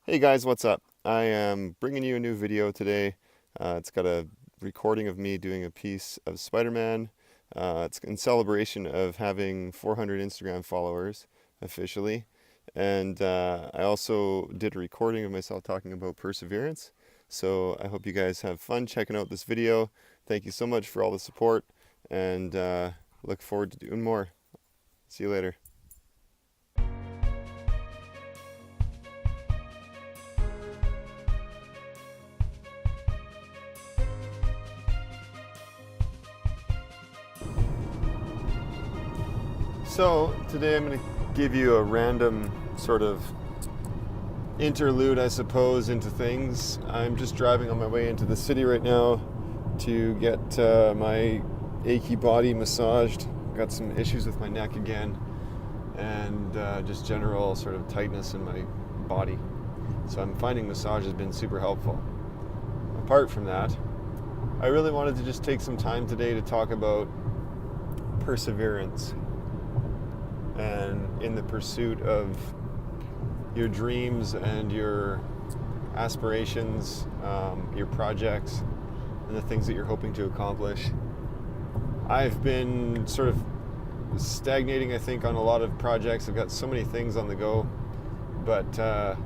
Hey guys, what's up? I am bringing you a new video today. It's got a recording of me doing a piece of Spider-Man. It's in celebration of having 400 Instagram followers officially. And I also did a recording of myself talking about perseverance. So I hope you guys have fun checking out this video. Thank you so much for all the support and look forward to doing more. See you later. So today I'm going to give you a random sort of interlude, I suppose, into things. I'm just driving on my way into the city right now to get my achy body massaged. Got some issues with my neck again and just general sort of tightness in my body. So I'm finding massage has been super helpful. Apart from that, I really wanted to just take some time today to talk about perseverance and in the pursuit of your dreams and your aspirations, your projects, and the things that you're hoping to accomplish. I've been sort of stagnating, I think, on a lot of projects. I've got so many things on the go, but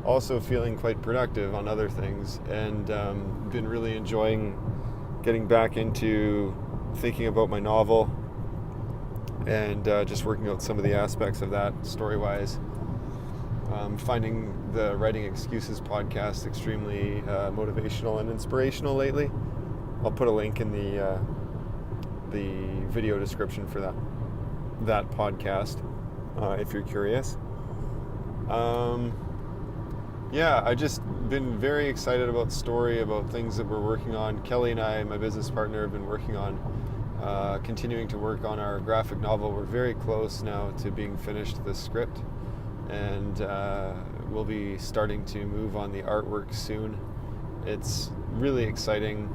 also feeling quite productive on other things, and been really enjoying getting back into thinking about my novel and just working out some of the aspects of that story-wise. Finding the Writing Excuses podcast extremely motivational and inspirational lately. I'll put a link in the video description for that podcast if you're curious. I just been very excited about story, about things that we're working on. Kelly and I, my business partner, have been working on continuing to work on our graphic novel. We're very close now to being finished the script, and we'll be starting to move on the artwork soon. It's really exciting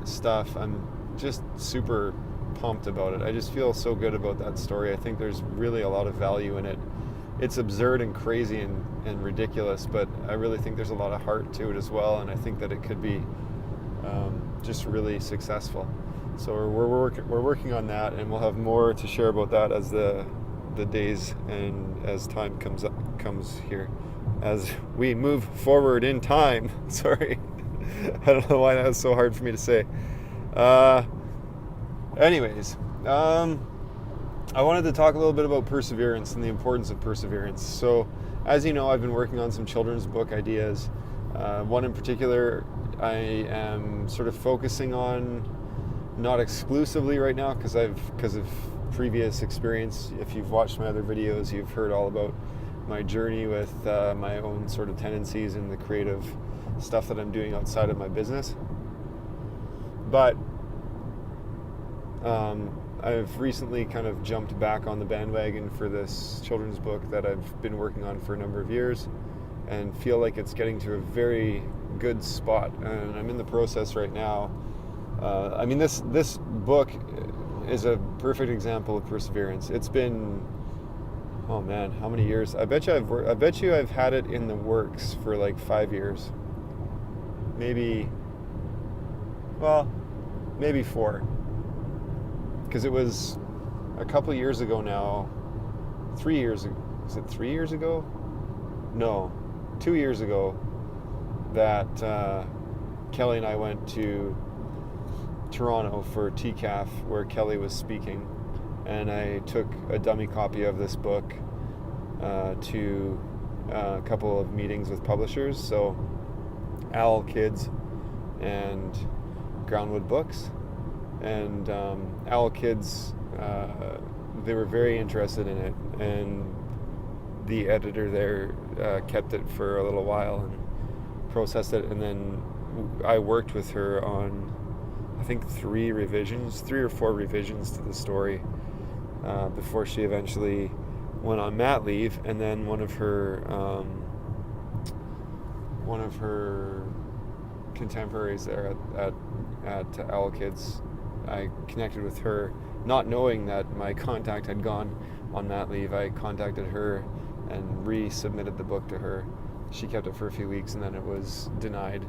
stuff. I'm just super pumped about it. I just feel so good about that story. I think there's really a lot of value in it. It's absurd and crazy and ridiculous, but I really think there's a lot of heart to it as well, and I think that it could be just really successful. So we're working on that, and we'll have more to share about that as the days and as time comes here, as we move forward in time. Sorry, I don't know why that was so hard for me to say. Anyways, I wanted to talk a little bit about perseverance and the importance of perseverance. So, as you know, I've been working on some children's book ideas. One in particular I am sort of focusing on, not exclusively right now, because of previous experience. If you've watched my other videos, you've heard all about my journey with my own sort of tendencies and the creative stuff that I'm doing outside of my business. But I've recently kind of jumped back on the bandwagon for this children's book that I've been working on for a number of years, and feel like it's getting to a very good spot. And I'm in the process right now. This book is a perfect example of perseverance. It's been, oh man, how many years? I bet you I've had it in the works for like 5 years, maybe 4. Because it was a couple years ago now, 3 years ago. Is it 3 years ago? No, 2 years ago that Kelly and I went to Toronto for TCAF, where Kelly was speaking, and I took a dummy copy of this book to a couple of meetings with publishers, so Owl Kids and Groundwood Books. And Owl Kids, they were very interested in it, and the editor there kept it for a little while and processed it, and then I worked with her on, I think, 3 or 4 revisions to the story before she eventually went on mat leave. And then one of her contemporaries there at Owl Kids, I connected with her, not knowing that my contact had gone on mat leave. I contacted her and resubmitted the book to her she kept it for a few weeks, and then it was denied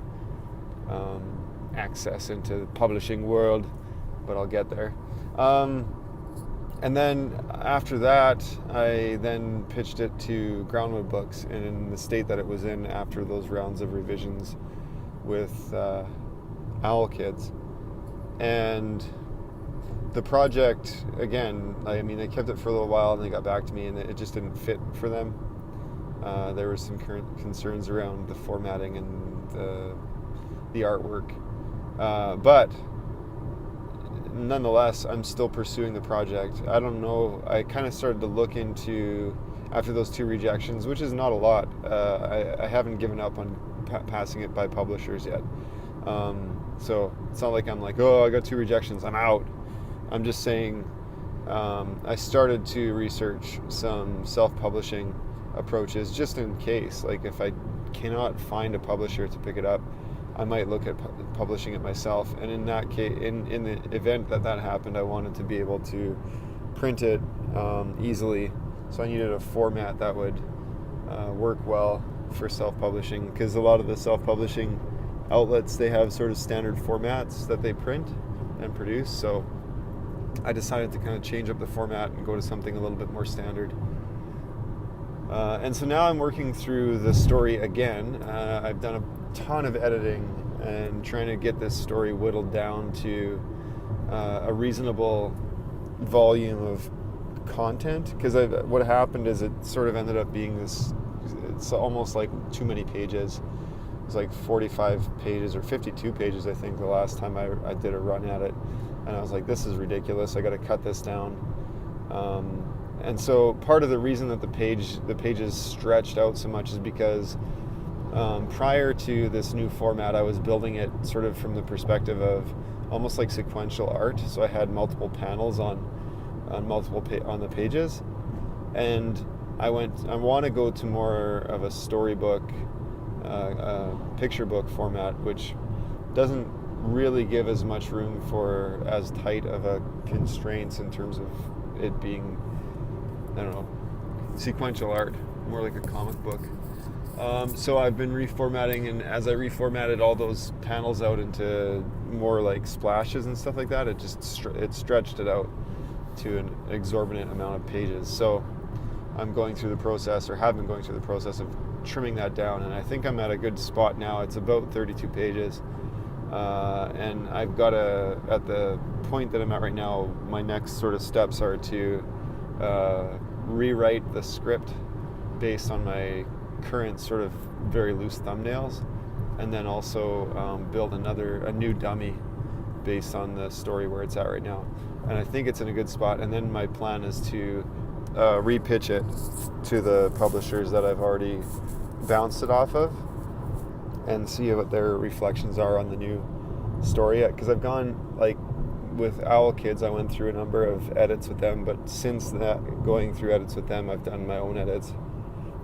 access into the publishing world, but I'll get there. And then after that, I then pitched it to Groundwood Books in the state that it was in after those rounds of revisions with Owl Kids. And the project, again, I mean, they kept it for a little while and they got back to me, and it just didn't fit for them. There were some current concerns around the formatting and the artwork. But nonetheless, I'm still pursuing the project. I don't know, I kind of started to look into, after those 2 rejections, which is not a lot, I haven't given up on passing it by publishers yet. So it's not like I'm like, oh, I got 2 rejections, I'm out. I'm just saying, I started to research some self-publishing approaches just in case. Like, if I cannot find a publisher to pick it up, I might look at publishing it myself. And in that case, in the event that happened, I wanted to be able to print it easily. So I needed a format that would work well for self-publishing, because a lot of the self-publishing outlets, they have sort of standard formats that they print and produce. So I decided to kind of change up the format and go to something a little bit more standard. And so now I'm working through the story again. I've done a ton of editing and trying to get this story whittled down to a reasonable volume of content, because what happened is it sort of ended up being this, it's almost like too many pages. It was like 45 pages or 52 pages, I think, the last time I did a run at it. And I was like, this is ridiculous, I got to cut this down. And so part of the reason that the pages stretched out so much is because prior to this new format, I was building it sort of from the perspective of almost like sequential art. So I had multiple panels on the pages, and I want to go to more of a storybook, picture book format, which doesn't really give as much room for as tight of a constraints in terms of it being, I don't know, sequential art, more like a comic book. So I've been reformatting, and as I reformatted all those panels out into more like splashes and stuff like that, it just it stretched it out to an exorbitant amount of pages. So I'm going through the process, or have been going through the process of trimming that down, and I think I'm at a good spot now. It's about 32 pages. And I've got at the point that I'm at right now, my next sort of steps are to rewrite the script based on my current sort of very loose thumbnails, and then also build a new dummy based on the story where it's at right now. And I think it's in a good spot. And then my plan is to repitch it to the publishers that I've already bounced it off of, and see what their reflections are on the new story. Because I've gone, like with Owl Kids, I went through a number of edits with them, but since that, going through edits with them, I've done my own edits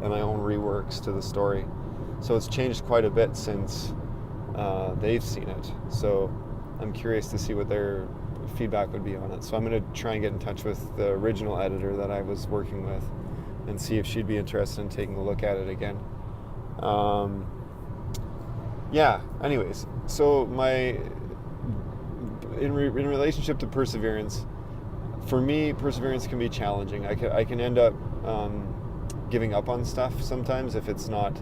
and my own reworks to the story. So it's changed quite a bit since they've seen it. So I'm curious to see what their feedback would be on it. So I'm going to try and get in touch with the original editor that I was working with and see if she'd be interested in taking a look at it again. Yeah, anyways, so in relationship to perseverance, for me, perseverance can be challenging. I can end up giving up on stuff sometimes if it's not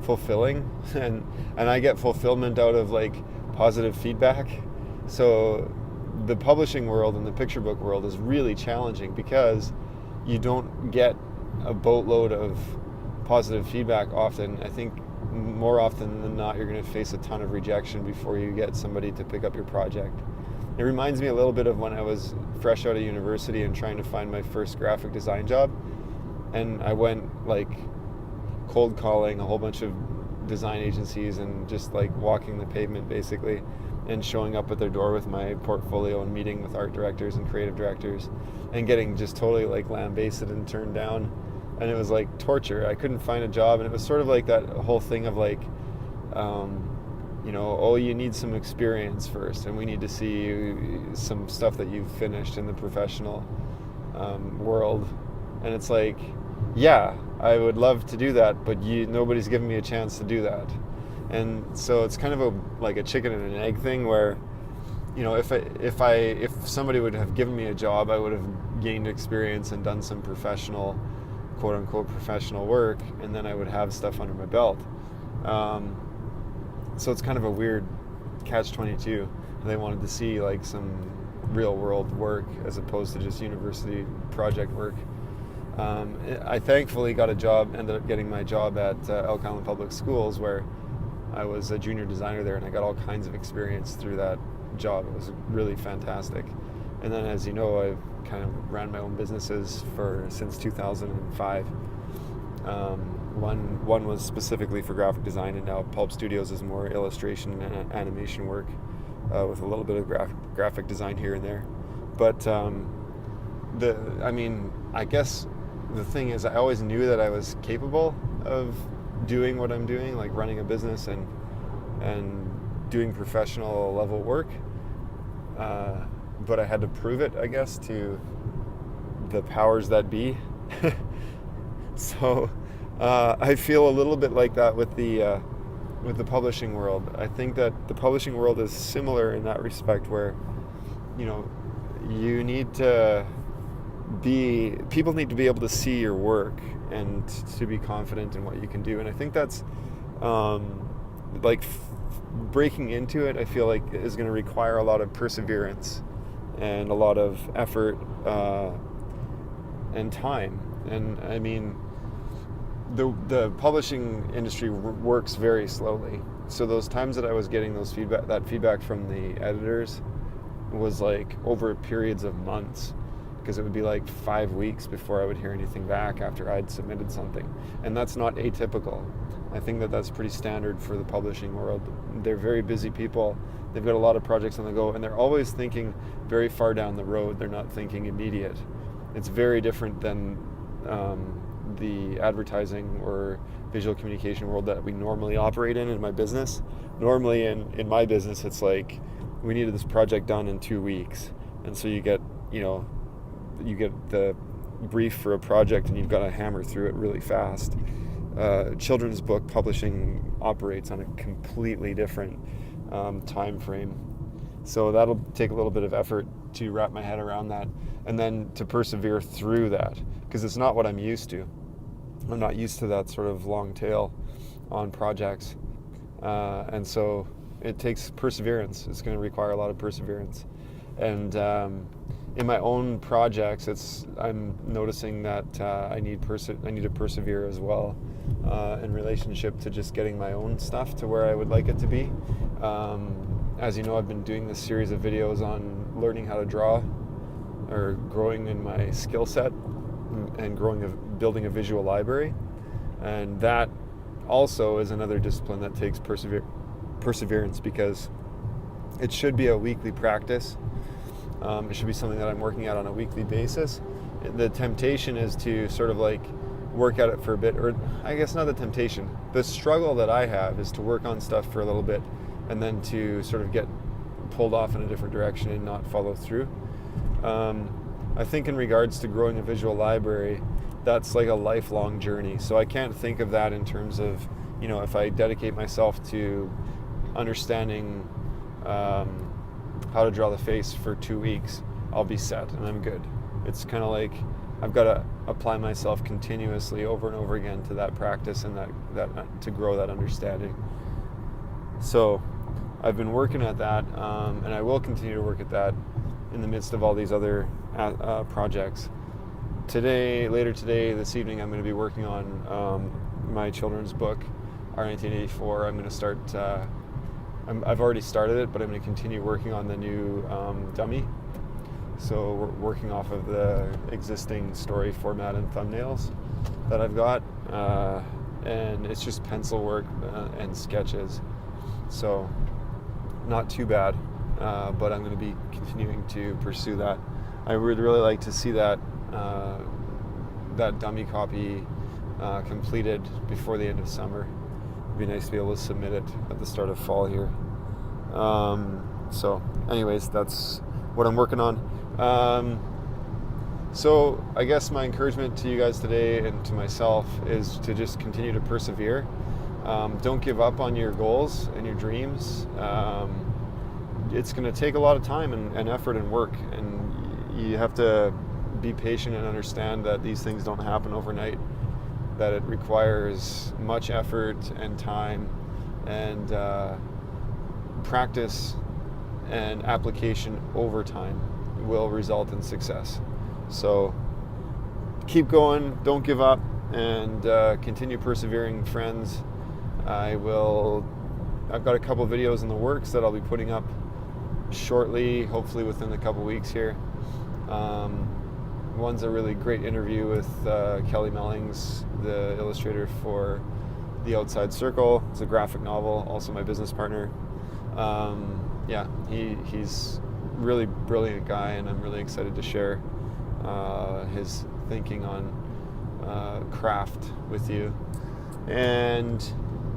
fulfilling, and I get fulfillment out of like positive feedback. So the publishing world and the picture book world is really challenging because you don't get a boatload of positive feedback often. I think more often than not, you're going to face a ton of rejection before you get somebody to pick up your project. It reminds me a little bit of when I was fresh out of university and trying to find my first graphic design job. And I went like cold calling a whole bunch of design agencies and just like walking the pavement basically, and showing up at their door with my portfolio and meeting with art directors and creative directors and getting just totally like lambasted and turned down. And it was like torture. I couldn't find a job, and it was sort of like that whole thing of like, oh, you need some experience first, and we need to see some stuff that you've finished in the professional world. And it's like, yeah, I would love to do that, but nobody's given me a chance to do that. And so it's kind of like a chicken and an egg thing where, if somebody would have given me a job, I would have gained experience and done some professional, quote unquote professional work, and then I would have stuff under my belt. So it's kind of a weird catch-22. They wanted to see like some real world work as opposed to just university project work. I thankfully got a job, ended up getting my job at Elk Island Public Schools, where I was a junior designer there, and I got all kinds of experience through that job. It was really fantastic. And then, as you know, I've kind of ran my own businesses since 2005. One was specifically for graphic design, and now Pulp Studios is more illustration and animation work with a little bit of graphic design here and there. But I guess the thing is, I always knew that I was capable of doing what I'm doing, like running a business and doing professional level work. But I had to prove it, I guess, to the powers that be. So I feel a little bit like that with the publishing world. I think that the publishing world is similar in that respect, where you need to people need to be able to see your work and to be confident in what you can do. And I think that's breaking into it, I feel like, is going to require a lot of perseverance and a lot of effort and time. And I mean, the publishing industry works very slowly. So those times that I was getting that feedback from the editors was like over periods of months, because it would be like 5 weeks before I would hear anything back after I'd submitted something. And that's not atypical. I think that that's pretty standard for the publishing world. They're very busy people. They've got a lot of projects on the go, and they're always thinking very far down the road. They're not thinking immediate. It's very different than the advertising or visual communication world that we normally operate in my business. Normally in my business, it's like, we needed this project done in 2 weeks. And so you get the brief for a project, and you've got to hammer through it really fast. Children's book publishing operates on a completely different time frame. So that'll take a little bit of effort to wrap my head around that, and then to persevere through that, because it's not what I'm used to. I'm not used to that sort of long tail on projects. And so it takes perseverance. It's going to require a lot of perseverance. And in my own projects, I'm noticing that I need to persevere as well in relationship to just getting my own stuff to where I would like it to be. As you know, I've been doing this series of videos on learning how to draw, or growing in my skill set, and building a visual library. And that also is another discipline that takes perseverance, because it should be a weekly practice. It should be something that I'm working at on a weekly basis. The temptation is to sort of like work at it for a bit, or I guess not the temptation. The struggle that I have is to work on stuff for a little bit and then to sort of get pulled off in a different direction and not follow through. I think in regards to growing a visual library, that's like a lifelong journey. So I can't think of that in terms of, if I dedicate myself to understanding how to draw the face for 2 weeks, I'll be set and I'm good. It's kind of like I've got to apply myself continuously over and over again to that practice and that to grow that understanding. So I've been working at that, and I will continue to work at that in the midst of all these other projects. Later today, this evening, I'm going to be working on my children's book, Our 1984. I'm going to start. I've already started it, but I'm going to continue working on the new dummy. So we're working off of the existing story format and thumbnails that I've got, and it's just pencil work and sketches. So not too bad, but I'm going to be continuing to pursue that. I would really like to see that dummy copy completed before the end of summer. It'd be nice to be able to submit it at the start of fall here. So anyways, that's what I'm working on. So I guess my encouragement to you guys today and to myself is to just continue to persevere. Don't give up on your goals and your dreams. It's going to take a lot of time and effort and work, and you have to be patient and understand that these things don't happen overnight, that it requires much effort and time and practice and application over time will result in success. So keep going, don't give up, and continue persevering, friends. I've got a couple videos in the works that I'll be putting up shortly, hopefully within a couple weeks here. One's a really great interview with Kelly Mellings, the illustrator for The Outside Circle. It's a graphic novel, also my business partner. He's really brilliant guy, and I'm really excited to share his thinking on craft with you. And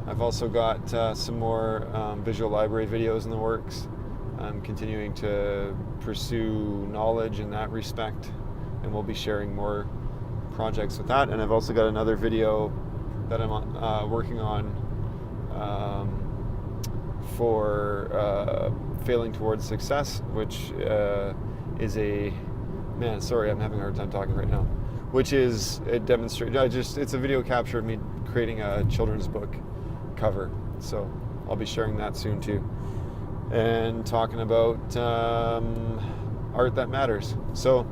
I've also got some more visual library videos in the works. I'm continuing to pursue knowledge in that respect, and we'll be sharing more projects with that. And I've also got another video that I'm working on for failing towards success, which is I'm having a hard time talking right now. Which is a it's a video capture of me creating a children's book cover. So I'll be sharing that soon too, and talking about art that matters. So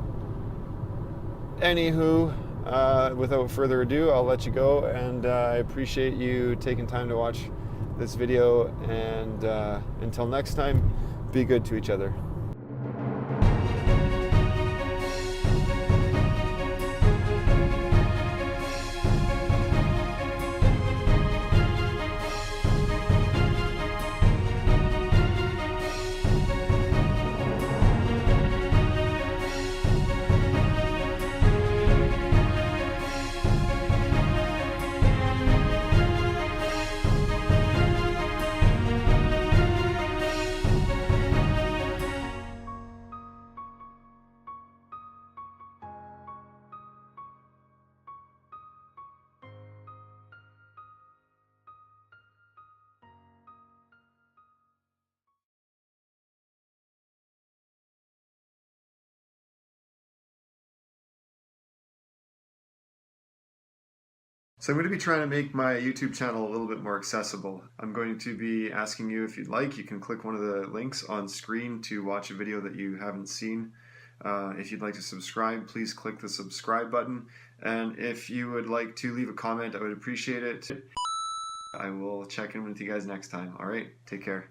anywho, without further ado, I'll let you go, and I appreciate you taking time to watch this video, and until next time, be good to each other. So I'm going to be trying to make my YouTube channel a little bit more accessible. I'm going to be asking you, if you'd like, you can click one of the links on screen to watch a video that you haven't seen. If you'd like to subscribe, please click the subscribe button. And if you would like to leave a comment, I would appreciate it. I will check in with you guys next time. All right, take care.